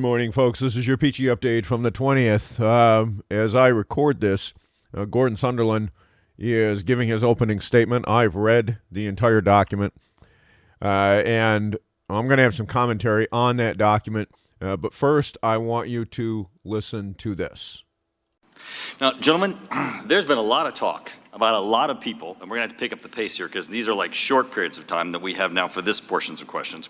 morning, folks. This is your Peachy update from the 20th. As I record this, Gordon Sonderland is giving his opening statement. I've read the entire document, and I'm going to have some commentary on that document. But first, I want you to listen to this. Now, gentlemen, there's been a lot of talk about a lot of people, and we're going to have to pick up the pace here because these are like short periods of time that we have now for this portions of questions.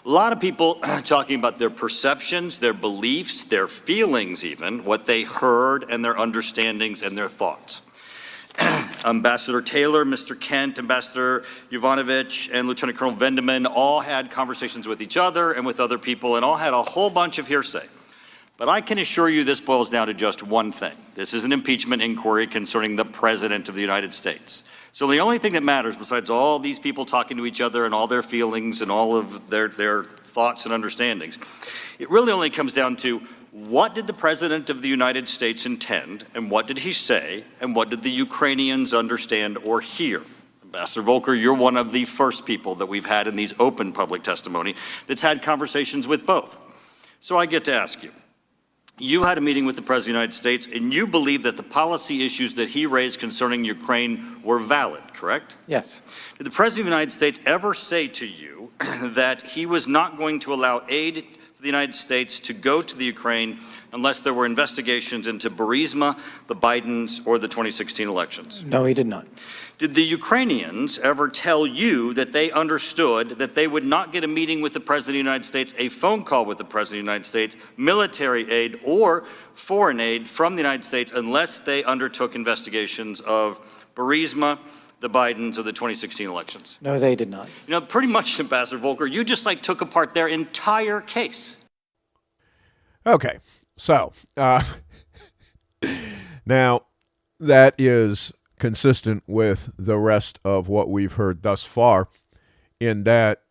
A lot of people talking about their perceptions, their beliefs, their feelings even, what they heard, and their understandings and their thoughts. Ambassador Taylor, Mr. Kent, Ambassador Yovanovitch, and Lieutenant Colonel Vendeman all had conversations with each other and with other people and all had a whole bunch of hearsay. But I can assure you this boils down to just one thing. This is an impeachment inquiry concerning the President of the United States. So the only thing that matters, besides all these people talking to each other and all their feelings and all of their thoughts and understandings, it really only comes down to what did the President of the United States intend, and what did he say, and what did the Ukrainians understand or hear? Ambassador Volker, you're one of the first people that we've had in these open public testimony that's had conversations with both. So I get to ask you, you had a meeting with the President of the United States, and you believe that the policy issues that he raised concerning Ukraine were valid, correct? Yes. Did the President of the United States ever say to you that he was not going to allow aid for the United States to go to the Ukraine unless there were investigations into Burisma, the Bidens, or the 2016 elections? No, he did not. Did the Ukrainians ever tell you that they understood that they would not get a meeting with the President of the United States, a phone call with the President of the United States, military aid, or foreign aid from the United States unless they undertook investigations of Burisma, the Bidens, or the 2016 elections? No, they did not. You know, pretty much, Ambassador Volker, you just took apart their entire case. Okay, so now that is consistent with the rest of what we've heard thus far, in that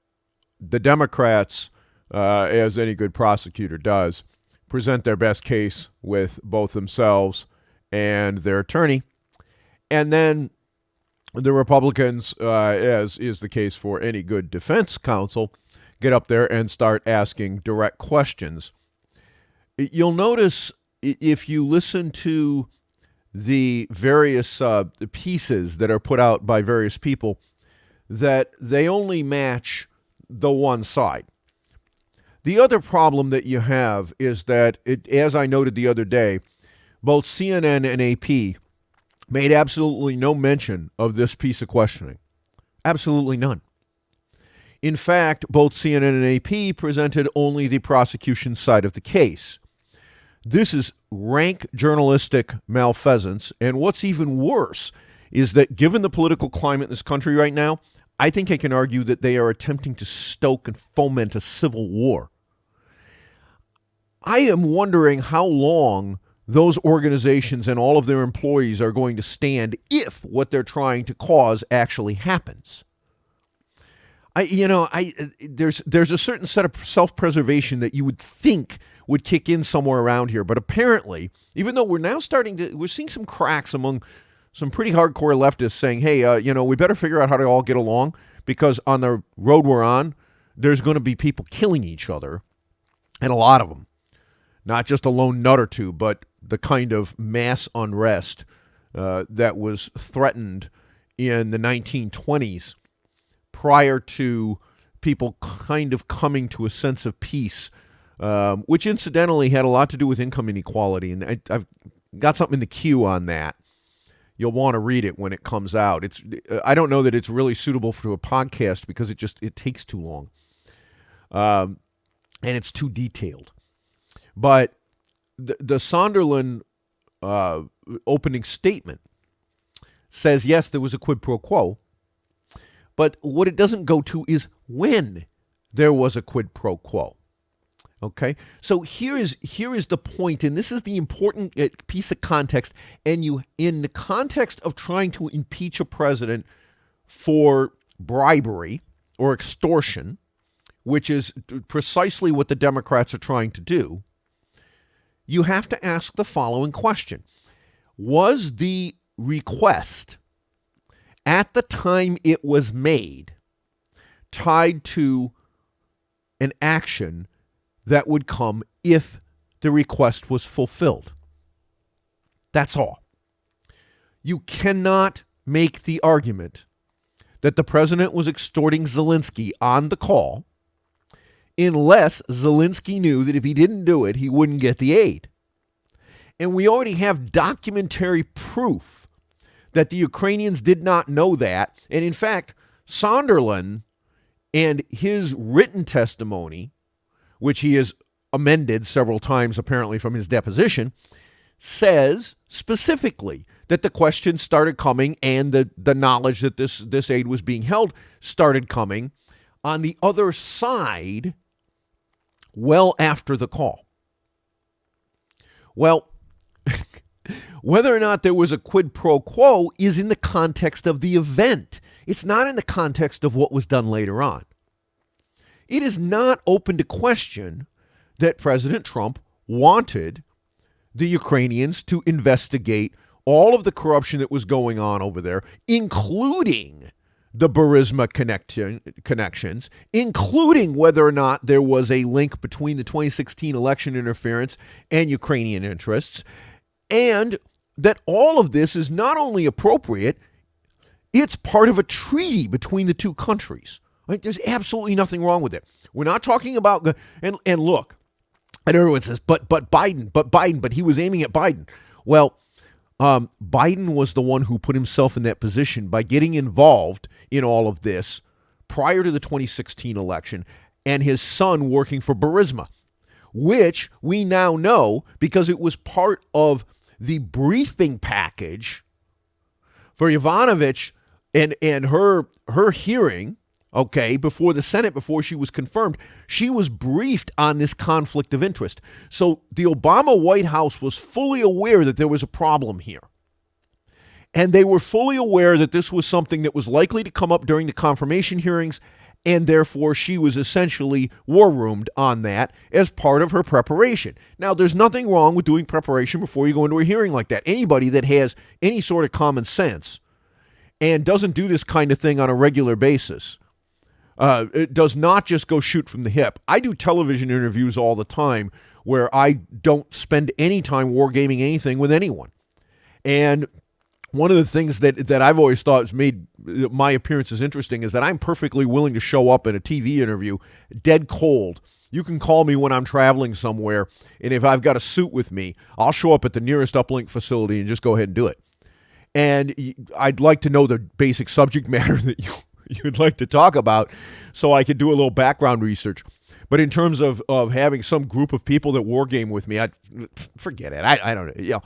the Democrats, as any good prosecutor does, present their best case with both themselves and their attorney, and then the Republicans, as is the case for any good defense counsel, get up there and start asking direct questions. You'll notice, if you listen to the various pieces that are put out by various people, that they only match the one side. The other problem that you have is that, as I noted the other day, both CNN and AP made absolutely no mention of this piece of questioning. Absolutely none. In fact, both CNN and AP presented only the prosecution side of the case. This is rank journalistic malfeasance, and what's even worse is that, given the political climate in this country right now, I think I can argue that they are attempting to stoke and foment a civil war. I am wondering how long those organizations and all of their employees are going to stand if what they're trying to cause actually happens. There's a certain set of self-preservation that you would think would kick in somewhere around here, but apparently, even though we're seeing some cracks among some pretty hardcore leftists saying, hey, we better figure out how to all get along, because on the road we're on, there's going to be people killing each other, and a lot of them. Not just a lone nut or two, but the kind of mass unrest that was threatened in the 1920s prior to people kind of coming to a sense of peace, which incidentally had a lot to do with income inequality. And I've got something in the queue on that. You'll want to read it when it comes out. I don't know that it's really suitable for a podcast because it takes too long. And it's too detailed. But the Sonderland opening statement says, yes, there was a quid pro quo, but what it doesn't go to is when there was a quid pro quo. Okay? So here is the point, and this is the important piece of context, and in the context of trying to impeach a president for bribery or extortion, which is precisely what the Democrats are trying to do, you have to ask the following question. Was the request at the time it was made tied to an action that would come if the request was fulfilled. That's all. You cannot make the argument that the president was extorting Zelensky on the call unless Zelensky knew that if he didn't do it, he wouldn't get the aid. And we already have documentary proof that the Ukrainians did not know that. And in fact, Sonderland and his written testimony, which he has amended several times apparently from his deposition, says specifically that the questions started coming and the knowledge that this aid was being held started coming on the other side well after the call. Well, whether or not there was a quid pro quo is in the context of the event. It's not in the context of what was done later on. It is not open to question that President Trump wanted the Ukrainians to investigate all of the corruption that was going on over there, including the Burisma connections, including whether or not there was a link between the 2016 election interference and Ukrainian interests, and that all of this is not only appropriate, it's part of a treaty between the two countries. Right? There's absolutely nothing wrong with it. We're not talking about, and look, and everyone says, but Biden, but he was aiming at Biden. Well, Biden was the one who put himself in that position by getting involved in all of this prior to the 2016 election, and his son working for Burisma, which we now know because it was part of the briefing package for Yovanovitch and her hearing, okay, before the Senate, before she was confirmed. She was briefed on this conflict of interest. So the Obama White House was fully aware that there was a problem here. And they were fully aware that this was something that was likely to come up during the confirmation hearings, and therefore she was essentially war roomed on that as part of her preparation. Now, there's nothing wrong with doing preparation before you go into a hearing like that. Anybody that has any sort of common sense and doesn't do this kind of thing on a regular basis, it does not just go shoot from the hip. I do television interviews all the time where I don't spend any time wargaming anything with anyone. And one of the things that I've always thought has made my appearances interesting is that I'm perfectly willing to show up in a TV interview dead cold. You can call me when I'm traveling somewhere, and if I've got a suit with me, I'll show up at the nearest uplink facility and just go ahead and do it. And I'd like to know the basic subject matter that you'd like to talk about so I could do a little background research. But in terms of having some group of people that war game with me, I'd forget it. I don't know.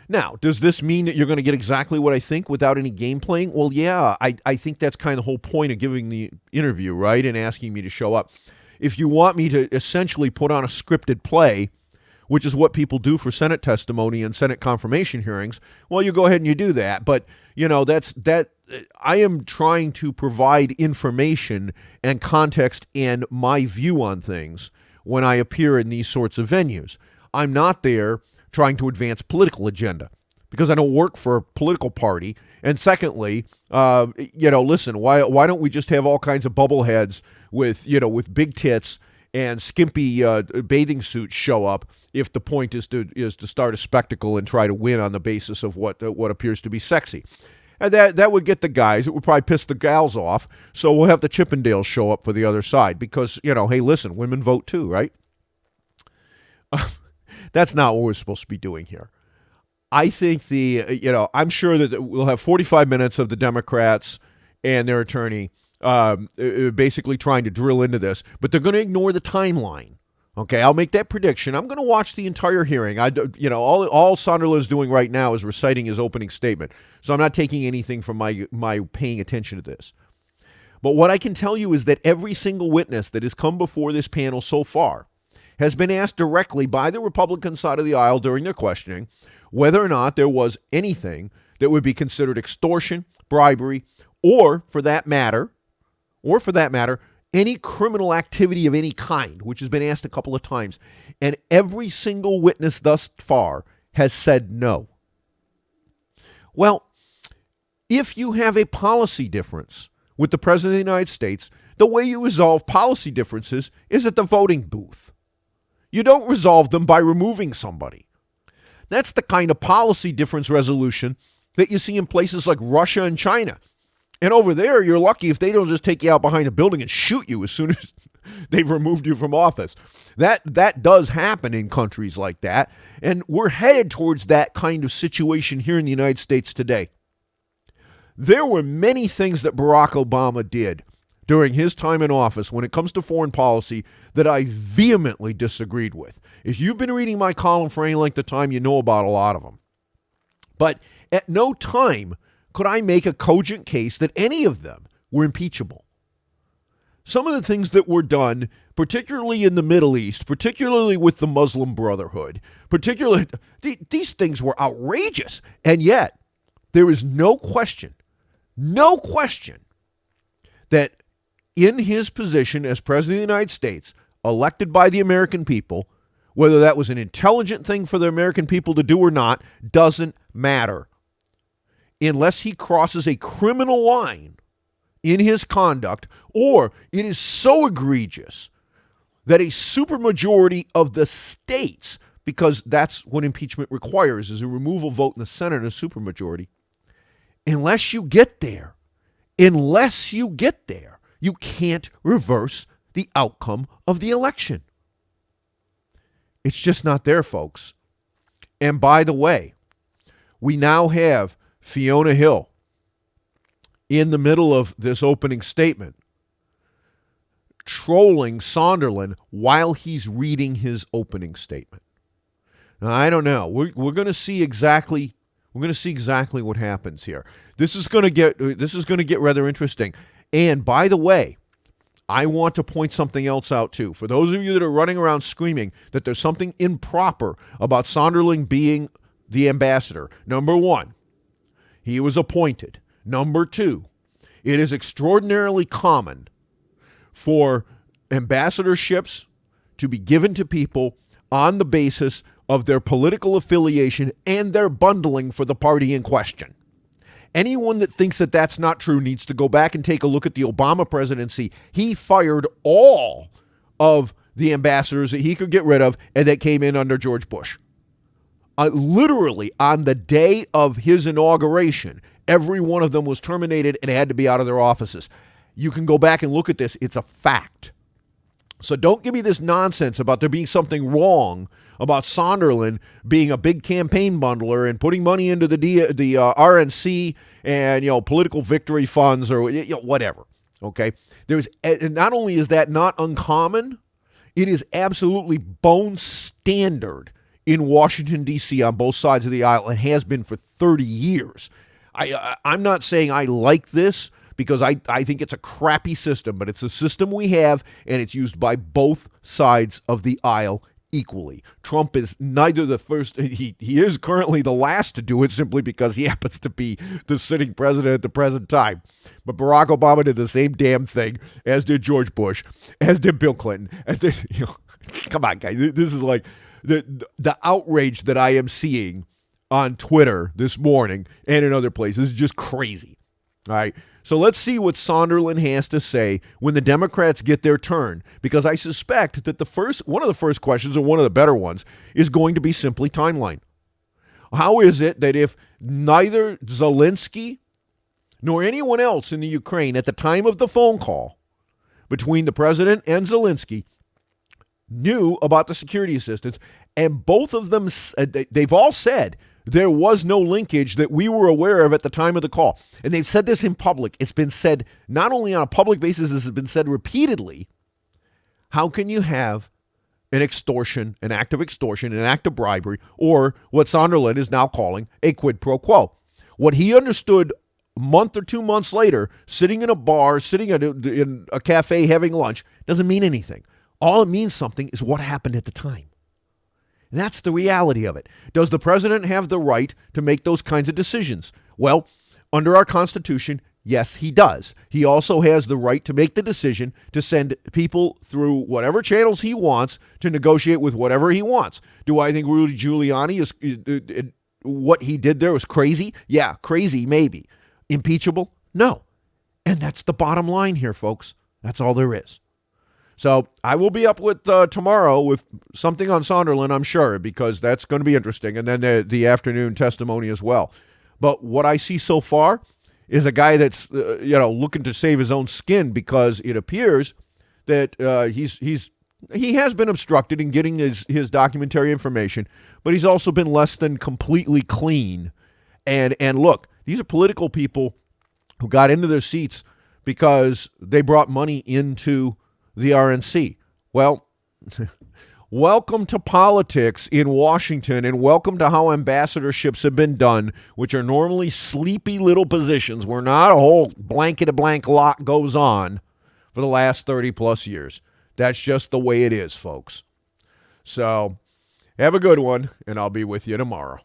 Now, does this mean that you're going to get exactly what I think without any game playing? Well, yeah, I think that's kind of the whole point of giving the interview, right, and asking me to show up. If you want me to essentially put on a scripted play, which is what people do for Senate testimony and Senate confirmation hearings, well, you go ahead and you do that. But, that I am trying to provide information and context and my view on things when I appear in these sorts of venues. I'm not there trying to advance political agenda because I don't work for a political party. And secondly, listen, why don't we just have all kinds of bubbleheads with big tits and skimpy bathing suits show up if the point is to start a spectacle and try to win on the basis of what appears to be sexy. And that would get the guys. It would probably piss the gals off. So we'll have the Chippendales show up for the other side because, hey, listen, women vote too, right? That's not what we're supposed to be doing here. I think I'm sure that we'll have 45 minutes of the Democrats and their attorney basically trying to drill into this, but they're going to ignore the timeline. Okay, I'll make that prediction. I'm going to watch the entire hearing. All Sonderland is doing right now is reciting his opening statement, so I'm not taking anything from my paying attention to this. But what I can tell you is that every single witness that has come before this panel so far has been asked directly by the Republican side of the aisle during their questioning whether or not there was anything that would be considered extortion, bribery, or for that matter, any criminal activity of any kind, which has been asked a couple of times. And every single witness thus far has said no. Well, if you have a policy difference with the President of the United States, the way you resolve policy differences is at the voting booth. You don't resolve them by removing somebody. That's the kind of policy difference resolution that you see in places like Russia and China. And over there, you're lucky if they don't just take you out behind a building and shoot you as soon as they've removed you from office. That does happen in countries like that. And we're headed towards that kind of situation here in the United States today. There were many things that Barack Obama did during his time in office when it comes to foreign policy that I vehemently disagreed with. If you've been reading my column for any length of time, you know about a lot of them. But at no time could I make a cogent case that any of them were impeachable. Some of the things that were done, particularly in the Middle East, particularly with the Muslim Brotherhood, these things were outrageous. And yet, there is no question that in his position as President of the United States, elected by the American people, whether that was an intelligent thing for the American people to do or not, doesn't matter. Unless he crosses a criminal line in his conduct, or it is so egregious that a supermajority of the states, because that's what impeachment requires, is a removal vote in the Senate and a supermajority. Unless you get there, you can't reverse the outcome of the election. It's just not there, folks. And by the way, we now have Fiona Hill in the middle of this opening statement trolling Sonderland while he's reading his opening statement. Now, I don't know. We're going to see exactly what happens here. This is going to get rather interesting. And by the way, I want to point something else out too. For those of you that are running around screaming that there's something improper about Sonderland being the ambassador, number one, he was appointed. Number two, it is extraordinarily common for ambassadorships to be given to people on the basis of their political affiliation and their bundling for the party in question. Anyone that thinks that that's not true needs to go back and take a look at the Obama presidency. He fired all of the ambassadors that he could get rid of and that came in under George Bush. Literally on the day of his inauguration, every one of them was terminated and had to be out of their offices. You can go back and look at this. It's a fact. So don't give me this nonsense about there being something wrong about Sonderland being a big campaign bundler and putting money into the RNC and political victory funds or whatever. Okay, and not only is that not uncommon, it is absolutely bone standard in Washington D.C. on both sides of the aisle and has been for 30 years. I'm not saying I like this, because I think it's a crappy system, but it's a system we have, and it's used by both sides of the aisle equally. Trump is neither the first, he is currently the last to do it simply because he happens to be the sitting president at the present time. But Barack Obama did the same damn thing, as did George Bush, as did Bill Clinton, as did, come on, guys. This is like the outrage that I am seeing on Twitter this morning and in other places is just crazy. All right. So let's see what Sonderland has to say when the Democrats get their turn, because I suspect that one of the first questions, or one of the better ones, is going to be simply timeline. How is it that if neither Zelensky nor anyone else in the Ukraine at the time of the phone call between the president and Zelensky knew about the security assistance, and both of them, they've all said there was no linkage that we were aware of at the time of the call. And they've said this in public. It's been said not only on a public basis, this has been said repeatedly. How can you have an extortion, an act of extortion, an act of bribery, or what Sonderland is now calling a quid pro quo? What he understood a month or 2 months later, sitting in a bar, sitting in a cafe having lunch, doesn't mean anything. All it means something is what happened at the time. And that's the reality of it. Does the president have the right to make those kinds of decisions? Well, under our Constitution, yes, he does. He also has the right to make the decision to send people through whatever channels he wants to negotiate with whatever he wants. Do I think Rudy Giuliani is what he did there was crazy? Yeah, crazy maybe. Impeachable? No. And that's the bottom line here, folks. That's all there is. So I will be up with tomorrow with something on Sonderland, I'm sure, because that's going to be interesting. And then the afternoon testimony as well. But what I see so far is a guy that's looking to save his own skin, because it appears that he has been obstructed in getting his documentary information, but he's also been less than completely clean. And look, these are political people who got into their seats because they brought money into the RNC. Well, welcome to politics in Washington, and welcome to how ambassadorships have been done, which are normally sleepy little positions where not a whole blankety-blank lot goes on for the last 30-plus years. That's just the way it is, folks. So have a good one, and I'll be with you tomorrow.